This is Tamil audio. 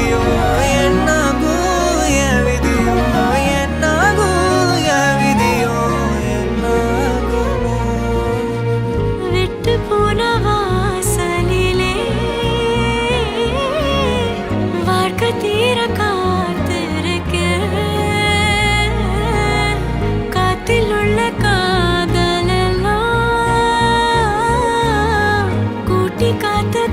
விதியோ என்னாகும் என் விதியோ என்னாகும் என் விதியோ என்னாகுமோ விட்டு போன வாசலிலே வாழ்க்கை தீர காத்திருக்க காத்தில் உள்ள காதலெல்லாம் கூட்டி காத்து